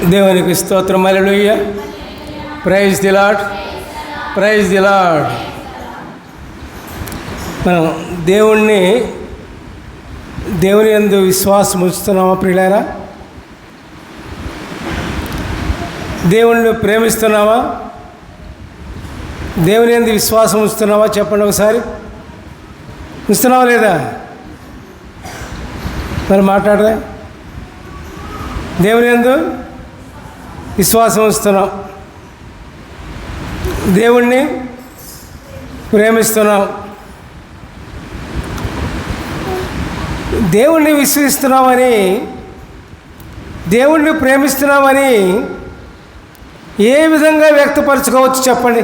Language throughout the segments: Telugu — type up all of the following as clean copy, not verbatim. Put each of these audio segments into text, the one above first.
దేవునికి స్తోత్రం. హల్లెలూయా. Praise the Lord. Praise the Lord. మనం దేవుని యందు విశ్వాసం ఉంచుతున్నామా ప్రియులారా? దేవుణ్ణి ప్రేమిస్తున్నావా? దేవుని యందు విశ్వాసం ఉంచుతున్నావా? చెప్పండి ఒకసారి. ఉంచుతున్నావా లేదా? మరి మాట్లాడదా? దేవుని యందు విశ్వాసం ఉంచుతున్నాం, దేవుణ్ణి ప్రేమిస్తున్నాం, దేవుణ్ణి విశ్వసిస్తున్నామని, దేవుణ్ణి ప్రేమిస్తున్నామని ఏ విధంగా వ్యక్తపరచుకోవచ్చు చెప్పండి?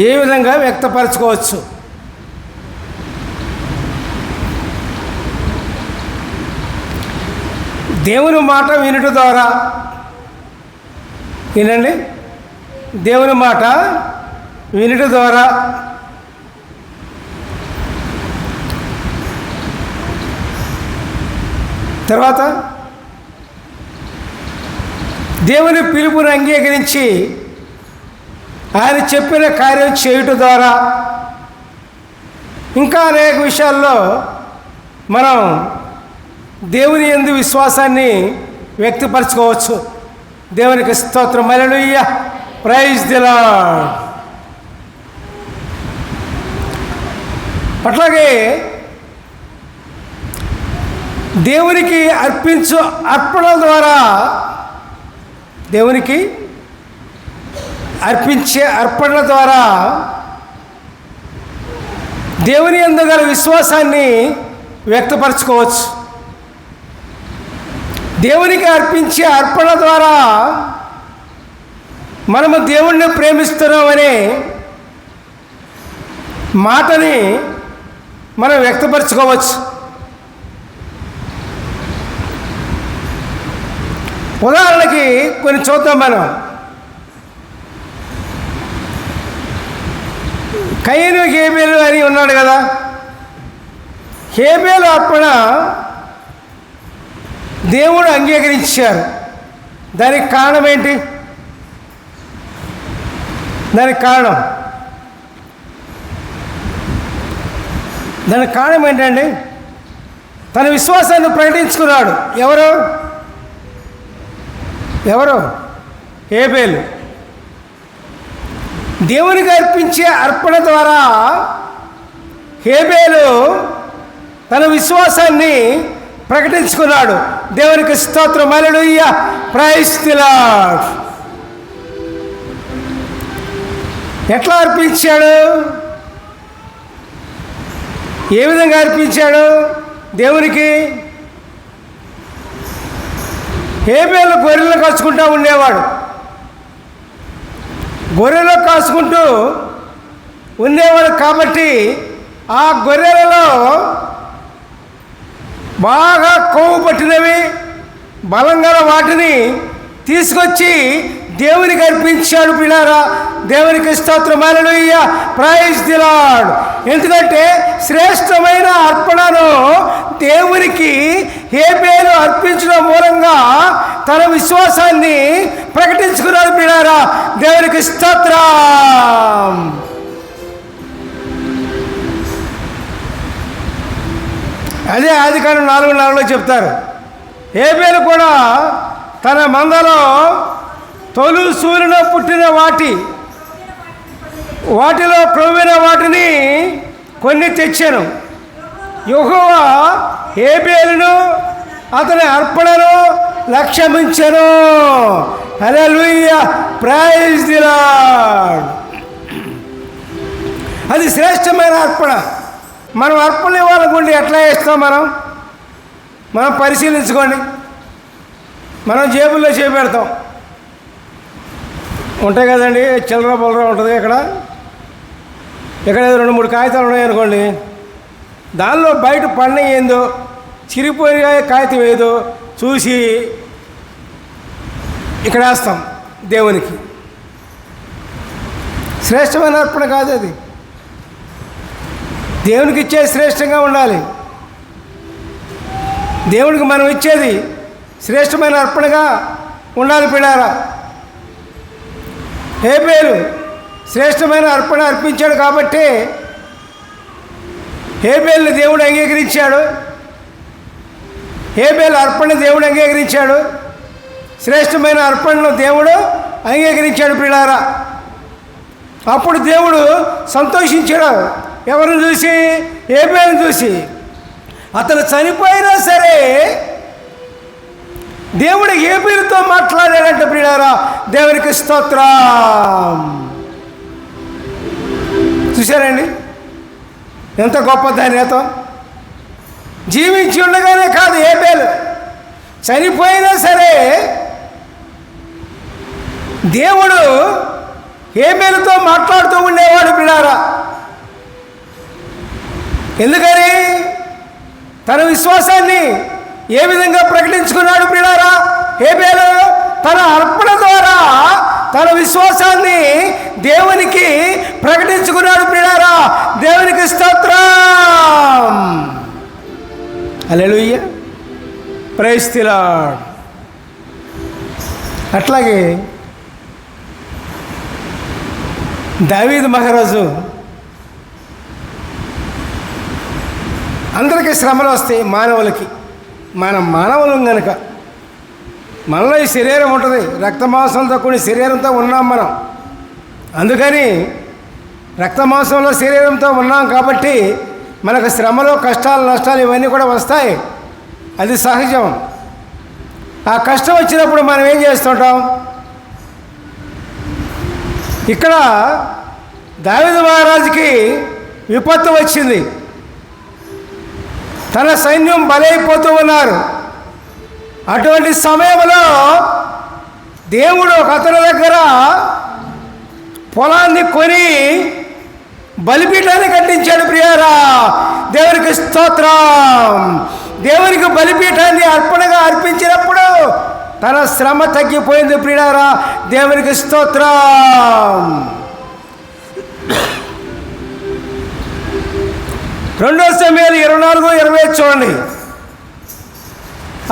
ఏ విధంగా వ్యక్తపరచుకోవచ్చు? దేవుని మాట వినుట ద్వారా. వినండి, దేవుని మాట వినుట ద్వారా, తర్వాత దేవుని పిలుపుని అంగీకరించి ఆయన చెప్పిన కార్యం చేయుట ద్వారా, ఇంకా అనేక విషయాల్లో మనం దేవుని యందు విశ్వాసాన్ని వ్యక్తపరచుకోవచ్చు. దేవునికి స్తోత్రం. హల్లెలూయా. Praise the Lord. అట్లాగే దేవునికి అర్పించు అర్పణల ద్వారా, దేవునికి అర్పించే అర్పణల ద్వారా దేవుని యందు గల విశ్వాసాన్ని వ్యక్తపరచుకోవచ్చు. దేవునికి అర్పించే అర్పణ ద్వారా మనము దేవుణ్ణి ప్రేమిస్తున్నామనే మాటని మనం వ్యక్తపరచుకోవచ్చు. ఉదాహరణకి కొన్ని చూద్దాం. మనం కయీను హేబేలు అని ఉన్నాడు కదా. హేబేలు అర్పణ దేవుడు అంగీకరించారు. దానికి కారణం ఏంటి? దానికి కారణం ఏంటండి? తన విశ్వాసాన్ని ప్రకటించుకున్నాడు. ఎవరు? హేబేలు. దేవునికి అర్పించే అర్పణ ద్వారా హేబేలు తన విశ్వాసాన్ని ప్రకటించుకున్నాడు. దేవునికి స్తోత్రం. హల్లెలూయా. Praise the Lord. ఎట్లా అర్పించాడు? ఏ విధంగా అర్పించాడు దేవునికి? హేబేలు గొర్రెలు కాచుకుంటూ ఉండేవాడు. గొర్రెలు కాచుకుంటూ ఉండేవాడు కాబట్టి ఆ గొర్రెలలో బాగా కొవ్వు పట్టినవి, బలంగా వాటిని తీసుకొచ్చి దేవునికి అర్పించాడు. పిల్లారా, దేవునికి స్తోత్రం. హల్లెలూయా. Praise the Lord. ఎందుకంటే శ్రేష్టమైన అర్పణను దేవునికి హేబేలు అర్పించడం మూలంగా తన విశ్వాసాన్ని ప్రకటించుకున్నాడు. పిల్లారా, దేవునికి స్తోత్రం. అదే ఆదికాండం 4:4 చెప్తారు. హేబేలు కూడా తన మందలో తొలి సూర్యులో పుట్టిన వాటిలో క్రొవ్విన వాటిని కొన్ని తెచ్చాను. యెహోవా హేబేలును అతని అర్పణను లక్ష్యమించెను. హల్లెలూయా. Praise the Lord. అది శ్రేష్టమైన అర్పణ. మనం అర్పణ ఇవ్వాలనుకోండి, ఎట్లా ఇస్తాం? మనం పరిశీలించుకోండి. మనం జేబుల్లో చేపెడతాం. ఉంటాయి కదండి, చిల్లర పొల్లర ఉంటుంది. ఇక్కడ 2-3 కాగితాలు ఉన్నాయనుకోండి, దానిలో బయట పడిన ఏందో, చిరిగిపోయిన కాగితం ఏదో చూసి ఇక్కడ వేస్తాం దేవునికి. శ్రేష్టమైన అర్పణ కాదు అది. దేవునికి ఇచ్చేది శ్రేష్టంగా ఉండాలి. దేవునికి మనం ఇచ్చేది శ్రేష్టమైన అర్పణగా ఉండాలి పిల్లారా. హేబేలు శ్రేష్టమైన అర్పణ అర్పించాడు కాబట్టి హేబేలుని దేవుడు అంగీకరించాడు. హేబేలు అర్పణ దేవుడు అంగీకరించాడు. శ్రేష్టమైన అర్పణను దేవుడు అంగీకరించాడు పిల్లారా. అప్పుడు దేవుడు సంతోషించాడు. ఎవరిని చూసి? హేబేలుని చూసి. అతను చనిపోయినా సరే దేవుడు హేబేలుతో మాట్లాడాడంట పిల్లారా. దేవునికి స్తోత్రం. చూశారండి ఎంత గొప్ప ధన్యత. జీవించి ఉండగానే కాదు, హేబేలు చనిపోయినా సరే దేవుడు హేబేలుతో మాట్లాడుతూ ఉండేవాడు పిల్లారా. ఎందుకని? తన విశ్వాసాన్ని ఏ విధంగా ప్రకటించుకున్నాడు పిల్లారా? హేబేలు తన అర్పణ ద్వారా తన విశ్వాసాన్ని దేవునికి ప్రకటించుకున్నాడు పిల్లారా. దేవునికి స్తోత్రం. హల్లెలూయా, ప్రైజ్ ది లార్డ్. అట్లాగే దావీదు మహారాజు, అందరికీ శ్రమలు వస్తాయి మానవులకి. మనం మానవులం కనుక మనలో ఈ శరీరం ఉంటుంది, రక్తమాంసంతో కూడిన శరీరంతో ఉన్నాం మనం. అందుకని రక్తమాంసంలో శరీరంతో ఉన్నాం కాబట్టి మనకు శ్రమలు, కష్టాలు, నష్టాలు ఇవన్నీ కూడా వస్తాయి. అది సహజం. ఆ కష్టం వచ్చినప్పుడు మనం ఏం చేస్తుంటాం? ఇక్కడ దావీదు మహారాజుకి విపత్తు వచ్చింది. తన సైన్యం బలైపోతూ ఉన్నారు. అటువంటి సమయంలో దేవుడు ఒక అతని దగ్గర పొలాన్ని కొని బలిపీఠాన్ని కట్టించాడు ప్రియారా. దేవునికి స్తోత్రం. దేవునికి బలిపీఠాన్ని అర్పణగా అర్పించినప్పుడు తన శ్రమ తగ్గిపోయింది ప్రియారా. దేవునికి స్తోత్రం. 2 సమూయేలు 24:20 చూడండి.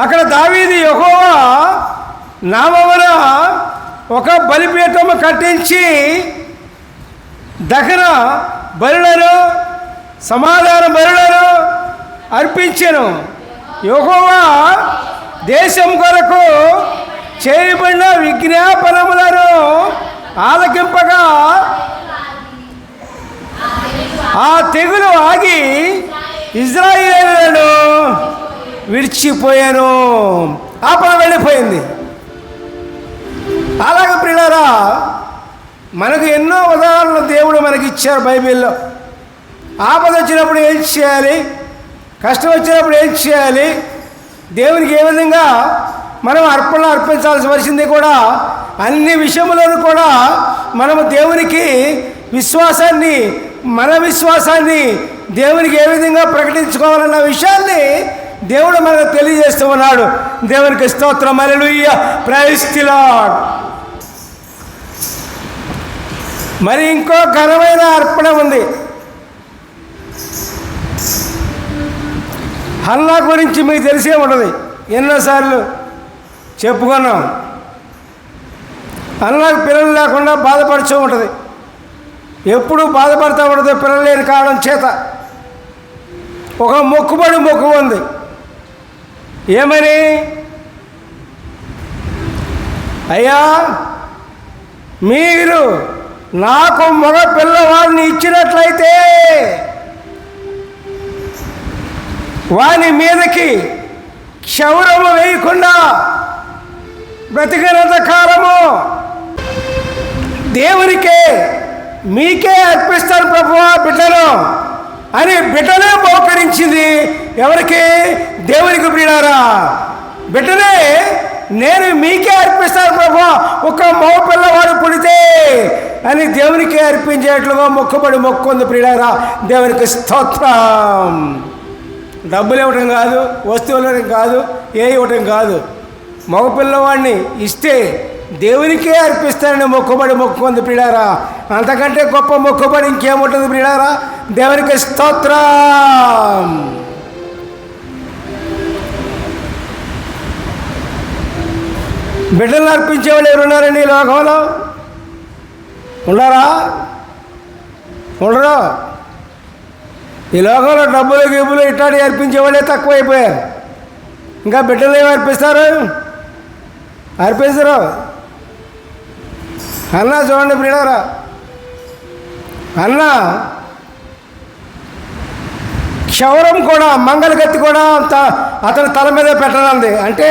అక్కడ దావీదు యెహోవా నామమున ఒక బలిపీఠము కట్టించి దహన బలులను సమాధాన బలులను అర్పించెను. యెహోవా దేశం కొరకు చేయబడిన విజ్ఞాపనములను ఆలకింపగా ఆ తెగులు ఆగి ఇశ్రాయేలులను విడిచిపోయాను. ఆపద వెళ్ళిపోయింది. అలాగే ప్రియులారా, మనకు ఎన్నో ఉదాహరణలు దేవుడు మనకి ఇచ్చారు బైబిల్లో. ఆపద వచ్చినప్పుడు ఏం చేయాలి, కష్టం వచ్చినప్పుడు ఏం చేయాలి, దేవునికి ఏ విధంగా మనం అర్పణలు అర్పించాల్సి వచ్చింది కూడా, అన్ని విషయములను కూడా మనము దేవునికి విశ్వాసాన్ని, మన విశ్వాసాన్ని దేవునికి ఏ విధంగా ప్రకటించుకోవాలన్న విషయాన్ని దేవుడు మనకు తెలియజేస్తూ ఉన్నాడు. దేవునికి స్తోత్రం. హల్లెలూయా, ప్రైజ్ ది లార్డ్. మరి ఇంకో ఘనమైన అర్పణ ఉంది. హన్నా గురించి మీకు తెలిసే ఉంటుంది, ఎన్నోసార్లు చెప్పుకున్నాం. హన్నాకు పిల్లలు లేకుండా బాధపడుతూ ఉంటుంది, ఎప్పుడూ బాధపడుతూ ఉంటుంది పిల్లలు లేని కారణం చేత. ఒక మొక్కుబడి మొక్కు ఉంది. ఏమని? అయ్యా, మీరు నాకు మగ పిల్లవాడిని ఇచ్చినట్లయితే వాని మీదకి క్షౌరము వేయకుండా బ్రతికినంత కాలము దేవునికే, మీకే అర్పిస్తాను ప్రభువా బిడ్డను అని బిడ్డనే మోకరించింది. ఎవరికి? దేవునికి ప్రియులారా. బిడ్డనే నేను మీకే అర్పిస్తాను ప్రభువా, ఒక మగ పిల్లవాడు పుడితే అని దేవునికే అర్పించేట్లుగా మొక్కుబడి మొక్కుంది ప్రియులారా. దేవునికి స్తోత్రం. డబ్బులు ఇవ్వటం కాదు, వస్తువులు ఇవ్వటం కాదు, ఏ ఇవ్వటం కాదు. మగపిల్లవాడిని ఇస్తే దేవునికే అర్పిస్తానని మొక్కుబడి మొక్కుంది ప్రియులారా. అంతకంటే గొప్ప మొక్కుబడి ఇంకేముంటుంది ప్రియులారా? దేవునికి స్తోత్రం. బిడ్డలను అర్పించేవాళ్ళు ఎవరున్నారండి ఈ లోకంలో? ఉన్నారా? ఉండరు. ఈ లోకంలో డబ్బులు గిబ్బులు ఇట్లాంటివి అర్పించేవాళ్ళే తక్కువైపోయారు. ఇంకా బిడ్డలు ఏమి అర్పిస్తారు? అర్పించరు. అన్న చూడండి ప్రియులారా, అన్న క్షౌరం కూడా, మంగళగత్తి కూడా అతని తల మీద పెట్టనంది. అంటే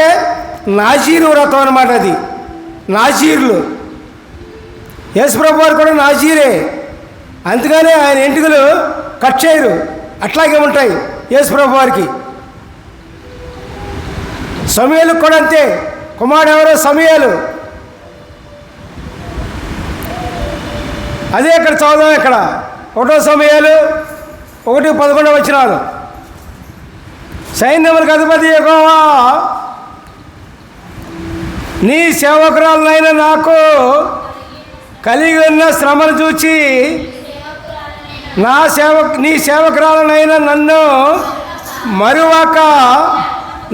నాజీరు వ్రతం అన్నమాట. అది నాజీర్లు. యేసుప్రభు వారు కూడా నాజీరే. అందుకనే ఆయన ఎంటుకలు కట్ చేయరు, అట్లాగే ఉంటాయి యేసుప్రభు వారికి. సమూయేలుకు కూడా అంతే. కుమారుడు ఎవరో సమూయేలు. అదే ఇక్కడ చదువుదాం. ఇక్కడ 1 సమూయేలు 1:11 సైన్యములకు అధిపతి యెహోవా నీ సేవకురాలనైన నాకు కలిగి ఉన్న శ్రమను చూచి నీ సేవకురాలనైన నన్ను మరువక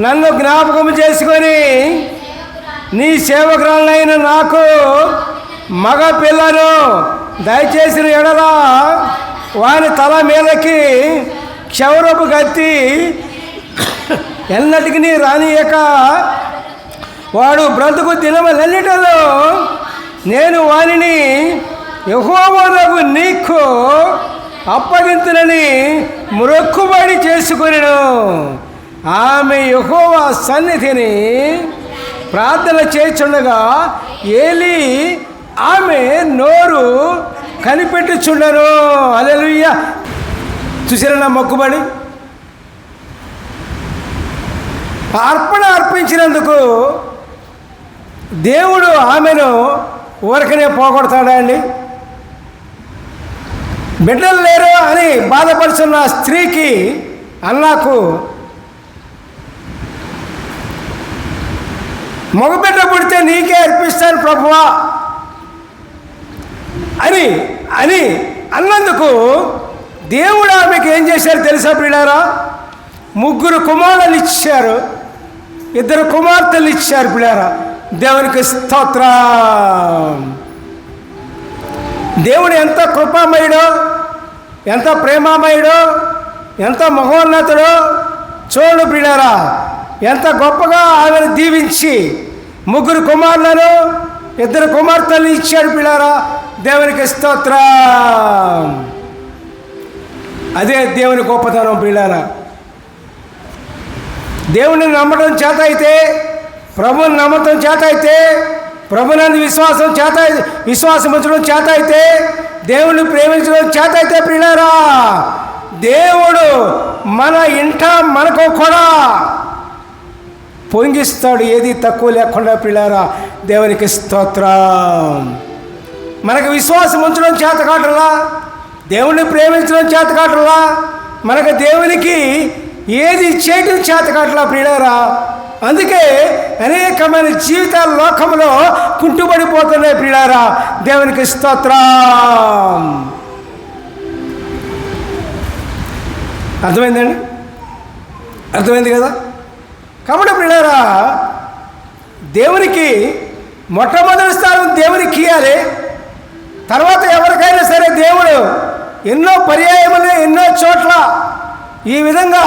నన్ను జ్ఞాపకం చేసుకొని నీ సేవకురాలనైన నాకు మగ పిల్లను దయచేసిన ఎడల వాని తల మీదకి క్షౌరపు గత్తి ఎన్నటికి రానియక వాడు బ్రతుకు దినములన్నిటిలో నేను వానిని యెహోవాకు నీకు అప్పగింతునని మొక్కుబడి చేసుకొనెను. ఆమె యెహోవా సన్నిధిని ప్రార్థన చేయుచుండగా ఏలీ ఆమె నోరు కనిపెట్టుచుండెను. హల్లెలూయా. చూసారా నా మొక్కుబడి? అర్పణ అర్పించినందుకు దేవుడు ఆమెను ఊరకనే పోగొడతాడా అండి? బిడ్డలు లేరు అని బాధపడుతున్న స్త్రీకి అన్నాకు మగబిడ్డ పుడితే నీకే అర్పిస్తాను ప్రభువా అని అని అన్నందుకు దేవుడు ఆమెకు ఏం చేశారు తెలుసా ప్రియులారా? 3 కుమారులను ఇచ్చారు, 2 కుమార్తెలు ఇచ్చారు ప్రియులారా. దేవునికి స్తోత్రం. దేవుడు ఎంత కృపామయుడో, ఎంత ప్రేమామయుడో, ఎంత మహోన్నతుడో చూడు ప్రియులారా. ఎంత గొప్పగా ఆమెను దీవించి 3 కుమారులను 2 కుమార్తెలను ఇచ్చాడు ప్రియులారా. దేవునికి స్తోత్రం. అదే దేవుని గొప్పతనం ప్రియులారా. దేవుని నమ్మడం చేత అయితే, ప్రభుని నమ్మటం చేత అయితే, ప్రభునందు విశ్వాసం ఉంచడం చేత అయితే, దేవుని ప్రేమించడం చేత అయితే ప్రియులారా, దేవుడు మన ఇంట మనకు కూడా పొంగిస్తాడు, ఏది తక్కువ లేకుండా ప్రియులారా. దేవునికి స్తోత్రం. మనకు విశ్వాసం ఉంచడం చేత కాటలా, దేవుణ్ణి ప్రేమించడం చేత కాటలా, మనకు దేవునికి ఏది చేయడం చేత కాటలా ప్రియులారా. అందుకే అనేకమైన జీవితాల లోకంలో కుంటుబడిపోతున్నాయి ప్రియులారా. దేవునికి స్తోత్రం. అర్థమైందండి? అర్థమైంది కదా? కాబట్టి ప్రియులారా, దేవునికి మొట్టమొదటి స్థానం దేవునికి ఇవ్వాలి. తర్వాత ఎవరికైనా సరే దేవుడు ఎన్నో పర్యాయములు ఎన్నో చోట్ల ఈ విధంగా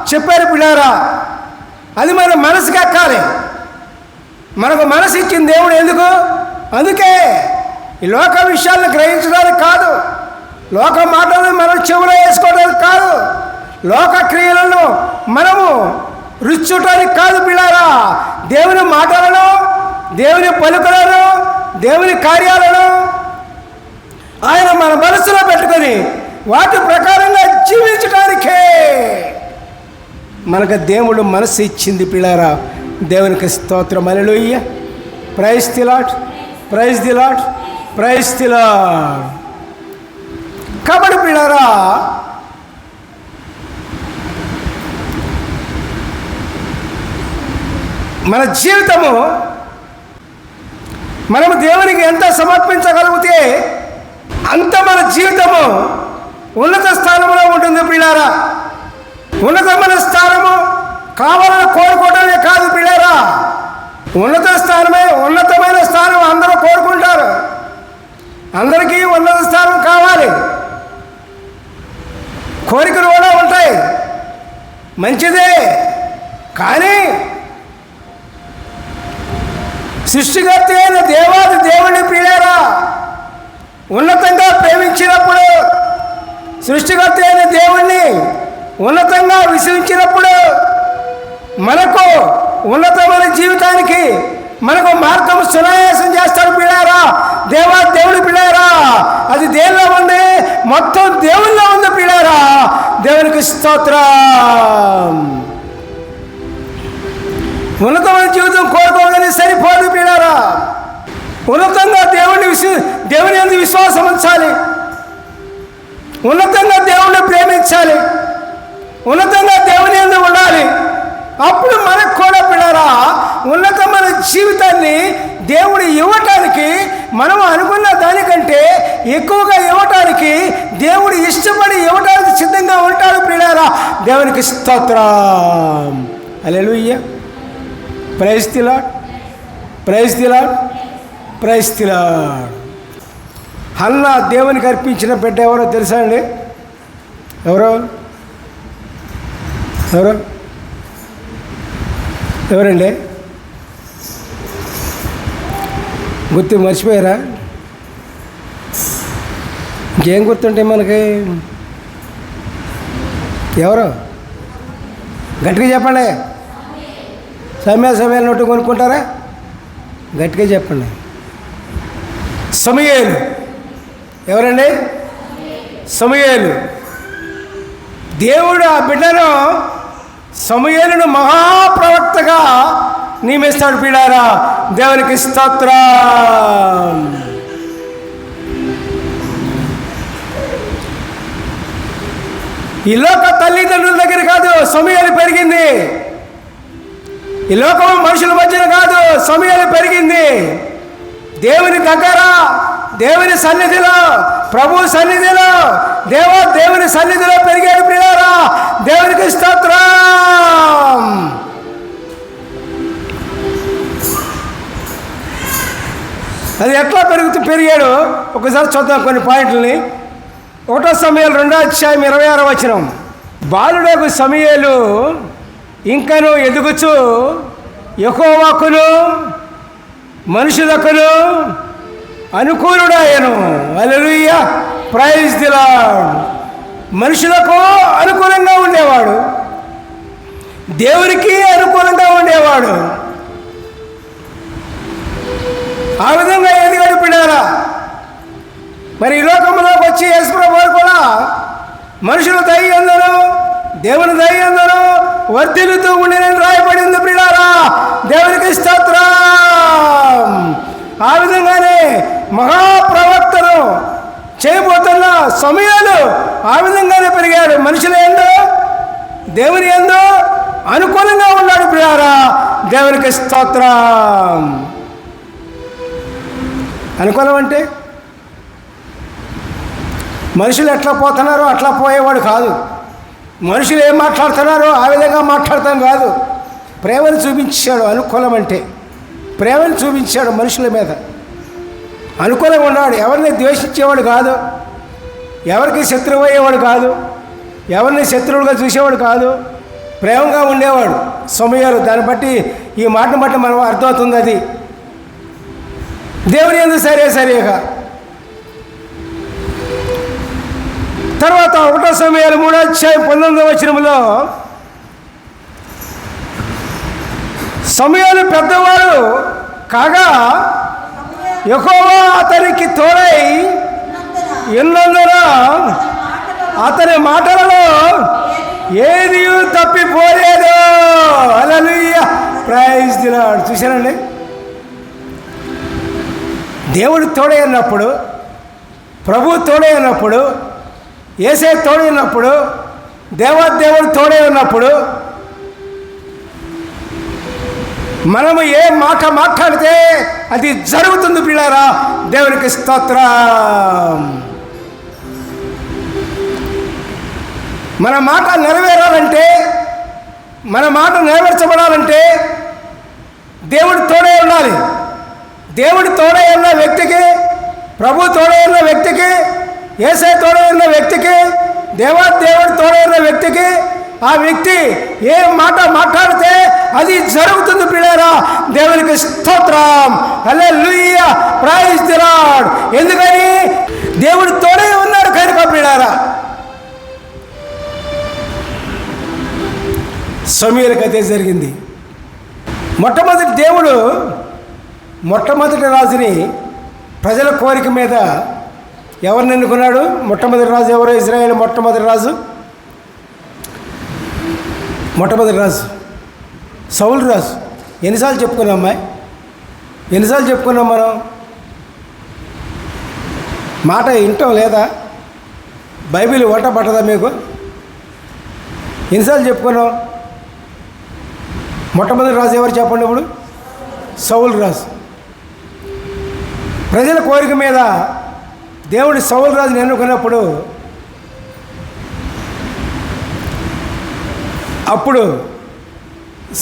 చెప్పారు ప్రియులారా. అది మన మనసుకి ఎక్కాలి. మనకు మనసు ఇచ్చింది దేవుడు ఎందుకు? అందుకే ఈ లోక విషయాలను గ్రహించడానికి కాదు, లోక మాటలను మనం చెవులో వేసుకోవడానికి కాదు, లోక క్రియలను మనము రుచి కాదు పిల్లారా. దేవుని మాటలను, దేవుని పలుకులను, దేవుని కార్యాలను ఆయన మన మనసులో పెట్టుకొని వాటి ప్రకారంగా జీవించడానికే మనకు దేవుడు మనసు ఇచ్చింది పిల్లారా. దేవునికి స్తోత్రం. హల్లెలూయా. Praise the Lord, praise the Lord, praise the Lord. కాబట్టి పిల్లారా, మన జీవితము మనము దేవునికి ఎంత సమర్పించగలిగితే అంత మన జీవితము ఉన్నత స్థానంలో ఉంటుంది పిల్లారా. ఉన్నతమైన స్థానము కావాలని కోరుకోవడమే కాదు పిల్లారా, ఉన్నతమైన స్థానం అందరూ కోరుకుంటారు. అందరికీ ఉన్నత స్థానం కావాలి, కోరికలు కూడా ఉంటాయి, మంచిదే. కానీ సృష్టికర్త అయిన దేవాది దేవుని ప్రియులారా, ఉన్నతంగా ప్రేమించినప్పుడు, సృష్టికర్త అయిన దేవుణ్ణి ఉన్నతంగా విశ్వసించినప్పుడు మనకు ఉన్నతమైన జీవితానికి మనకు మార్గం సునాయాసం చేస్తాడు పిల్లారా. దేవుడి పిల్లారా, అది దేవుల్లో ఉంది, మొత్తం దేవుల్లో ఉంది పిల్లారా. దేవునికి స్తోత్రం. ఉన్నతమైన జీవితం కోరుకోగానే సరిపోదు పిల్లారా. ఉన్నతంగా దేవుని యందు విశ్వాసం ఉంచాలి, ఉన్నతంగా దేవుణ్ణి ప్రేమించాలి, ఉన్నతంగా దేవుని యందు ఉండాలి. అప్పుడు మనకు కూడా పిల్లారా ఉన్నతమైన జీవితాన్ని దేవుడు ఇవ్వటానికి, మనం అనుకున్న దానికంటే ఎక్కువగా ఇవ్వటానికి దేవుడు ఇష్టపడి ఇవ్వటానికి సిద్ధంగా ఉంటాడు పిల్లారా. దేవునికి స్తోత్రం. హల్లెలూయా. Praise the Lord, praise the Lord, praise the Lord. హన్నా దేవునికి అర్పించిన బిడ్డ ఎవరో తెలుసా అండి? ఎవరండి? గుర్తు మర్చిపోయారా? ఇంకేం గుర్తుంటాయి మనకి? ఎవరు గట్టిగా చెప్పండి. సమయాలు నోటు కొనుక్కుంటారా? గట్టిగా చెప్పండి. సమూయేలు. ఎవరండి? సమూయేలు. దేవుడు ఆ బిడ్డను సమూయేలును మహాప్రవక్తగా నియమిస్తాడు పిల్లారా. దేవునికి స్తోత్రం. ఈ లోక తల్లిదండ్రుల దగ్గర కాదు సమూయేలు పెరిగింది, ఈ లోకం మనుషుల మధ్యన కాదు సమూయేలు పెరిగింది. దేవుని దగ్గర, దేవుని సన్నిధిలో, ప్రభు సన్నిధిలో, దేవుని సన్నిధిలో పెరిగాడు ప్రియులారా. దేవునికి స్తోత్రం. అది ఎట్లా పెరిగాడు ఒకసారి చూద్దాం కొన్ని పాయింట్లని. 1 సమూయేలు 2:26 బాలుడకు సమూయేలు ఇంకను ఎదుగుచు యెహోవాకును మనుషులకును అనుకూలుడాయను. హల్లెలూయా. Praise the Lord. మనుషులకు అనుకూలంగా ఉండేవాడు, దేవునికి అనుకూలంగా ఉండేవాడు. ఆ విధంగా ఎదిగాడు పిల్లారా. మరి ఈ లోకంలోకి వచ్చి యేసుప్రభు వారు కూడా మనుషుల దయ అందరూ దేవుని దయ అందరూ వర్ధిల్లుతూ ఉండినని రాయబడింది పిల్లారా. దేవునికి స్తోత్రం. ఆ విధంగానే మహాప్రవక్తను చేయబోతున్న సమూయేలు ఆ విధంగానే పెరిగాడు. మనుషుల యందు దేవుని యందు అనుకూలంగా ఉన్నాడు ప్రియారా. దేవునికి స్తోత్రం. అనుకూలం అంటే మనుషులు ఎట్లా పోతున్నారో అట్లా పోయేవాడు కాదు. మనుషులు ఏం మాట్లాడుతున్నారో ఆ విధంగా మాట్లాడతాం కాదు. ప్రేమను చూపించాడు. అనుకూలం అంటే ప్రేమను చూపించాడు మనుషుల మీద. అనుకూలంగా ఉన్నాడు. ఎవరిని ద్వేషించేవాడు కాదు, ఎవరికి శత్రువు అయ్యేవాడు కాదు, ఎవరిని శత్రువులుగా చూసేవాడు కాదు. ప్రేమగా ఉండేవాడు సమూయేలు. దాన్ని బట్టి ఈ మాటను బట్టి మనం అర్థమవుతుంది. అది దేవుని యందు సరిగా. తర్వాత 1 సమూయేలు 3:19 సమూయేలు పెద్దవాడు కాగా యెహోవా అతనికి తోడై ఉన్నందున అతని మాటలలో ఏది తప్పిపోలేదు. హల్లెలూయా. Praise the Lord. చూశారండి, దేవుడు తోడై ఉన్నప్పుడు, ప్రభు తోడై ఉన్నప్పుడు, యేసే తోడై ఉన్నప్పుడు, దేవుడు తోడై ఉన్నప్పుడు మనము ఏ మాట మాట్లాడితే అది జరుగుతుంది పిల్లారా. దేవునికి స్తోత్రం. మన మాట నెరవేరాలంటే, మన మాట నెరవేర్చబడాలంటే దేవుడు తోడే ఉండాలి. దేవుడు తోడే ఉన్న వ్యక్తికి, ప్రభు తోడే ఉన్న వ్యక్తికి, యేసయ్య తోడే ఉన్న వ్యక్తికి, దేవుడు తోడే ఉన్న వ్యక్తికి, ఆ వ్యక్తి ఏ మాట మాట్లాడితే అది జరుగుతుంది పిల్లారా. దేవునికి స్తోత్రం, హల్లెలూయా, ప్రైజ్ ది లార్డ్. ఎందుకని? దేవుడు తోడే ఉన్నాడు కనుక పిల్లారా. సమూయేలుకి అదే జరిగింది. మొట్టమొదటి రాజుని ప్రజల కోరిక మీద ఎవరిని ఎన్నుకున్నాడు? మొట్టమొదటి రాజు ఎవరో? ఇజ్రాయేల్ మొట్టమొదటి రాజు సౌలు రాజు. ఎన్నిసార్లు చెప్పుకున్నాం అమ్మాయి? ఎన్నిసార్లు చెప్పుకున్నాం మనం? మాట వింటాం లేదా? బైబిల్ వంట పట్టదా మీకు? ఎన్నిసార్లు చెప్పుకున్నాం? మొట్టమొదటి రాజు ఎవరు చెప్పండి ఇప్పుడు? సౌలు రాజు. ప్రజల కోరిక మీద దేవుడు సౌలు రాజుని ఎన్నుకున్నప్పుడు అప్పుడు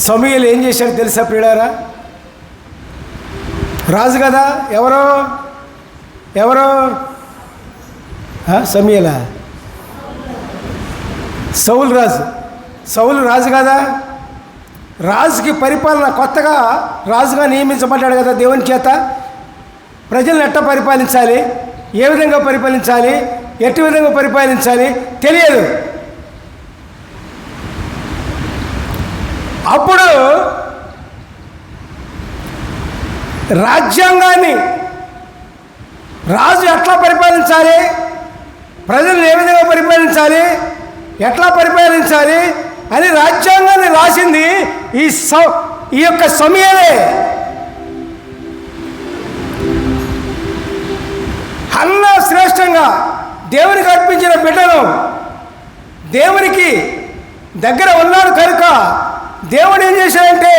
సమూయేలు ఏం చేశాడు తెలుసా ప్రియులారా? రాజు కదా. ఎవరో సమూయేలా? సౌలు రాజు కదా. రాజుకి పరిపాలన, కొత్తగా రాజుగా నియమించబడ్డాడు కదా దేవుని చేత. ప్రజలను ఎట్లా పరిపాలించాలి, ఏ విధంగా పరిపాలించాలి, ఎట్టి విధంగా పరిపాలించాలి తెలియదు. అప్పుడు రాజ్యాంగాన్ని రాజు ఎట్లా పరిపాలించాలి, ప్రజలను ఏ విధంగా పరిపాలించాలి, ఎట్లా పరిపాలించాలి అని రాజ్యాంగాన్ని రాసింది ఈ యొక్క సమూయేలే. అన్నా శ్రేష్టంగా దేవునికి అర్పించిన బిడ్డను, దేవునికి దగ్గర ఉన్నాడు కనుక దేవుడు ఏం చేశాడంటే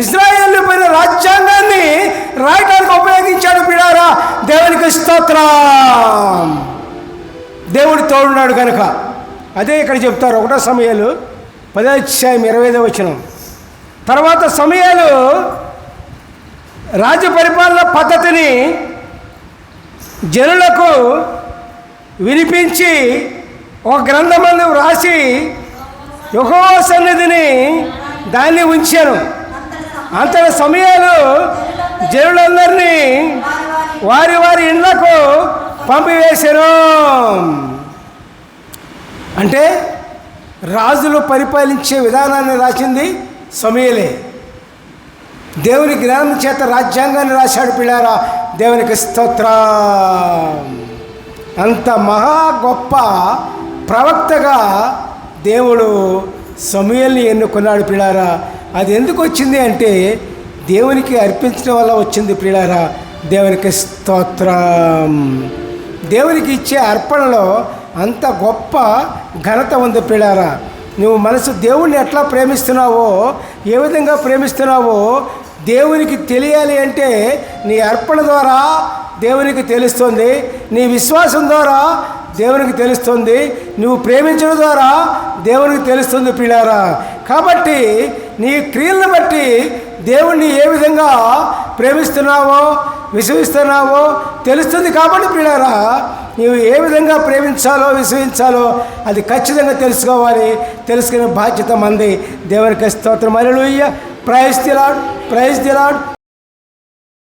ఇశ్రాయేలు పైన రాజ్యాంగాన్ని రాయడానికి ఉపయోగించాడు పిల్లారా. దేవునికి స్తోత్రం. దేవుడు తోడున్నాడు కనుక. అదే ఇక్కడ చెప్తారు 1 సమూయేలు 10:25. తర్వాత సమూయేలు రాజ్య పరిపాలన పద్ధతిని జనులకు వినిపించి ఒక గ్రంథమందు రాసి యెహోవా సన్నిధిని దాన్ని ఉంచాను. అంతటి సమూయేలు జనులందరినీ వారి వారి ఇళ్లకు పంపివేశాను. అంటే రాజులు పరిపాలించే విధానాన్ని రాసింది సమూయేలే. దేవుని జ్ఞానం చేత రాజ్యాంగాన్ని రాశాడు పిల్లారా. దేవునికి స్తోత్రం. అంత మహా గొప్ప ప్రవక్తగా దేవుడు సమూయేలుని ఎన్నుకున్నాడు పిల్లారా. అది ఎందుకు వచ్చింది అంటే దేవునికి అర్పించడం వల్ల వచ్చింది పిల్లారా. దేవునికి స్తోత్రం. దేవునికి ఇచ్చే అర్పణలో అంత గొప్ప ఘనత ఉంది పిల్లారా. నువ్వు మనసు దేవుణ్ణి ఎట్లా ప్రేమిస్తున్నావో, ఏ విధంగా ప్రేమిస్తున్నావో దేవునికి తెలియాలి అంటే నీ అర్పణ ద్వారా దేవునికి తెలుస్తుంది, నీ విశ్వాసం ద్వారా దేవునికి తెలుస్తుంది, నువ్వు ప్రేమించడం ద్వారా దేవునికి తెలుస్తుంది పిల్లారా. కాబట్టి నీ క్రియలను బట్టి దేవుణ్ణి ఏ విధంగా ప్రేమిస్తున్నావో విశ్వసిస్తున్నావో తెలుస్తుంది. కాబట్టి పిల్లారా, నీవు ఏ విధంగా ప్రేమించాలో విశ్వసించాలో అది ఖచ్చితంగా తెలుసుకోవాలి. తెలుసుకునే బాధ్యత మంది. దేవునికి స్తోత్రం. హల్లెలూయా. Praise the Lord, praise the lord.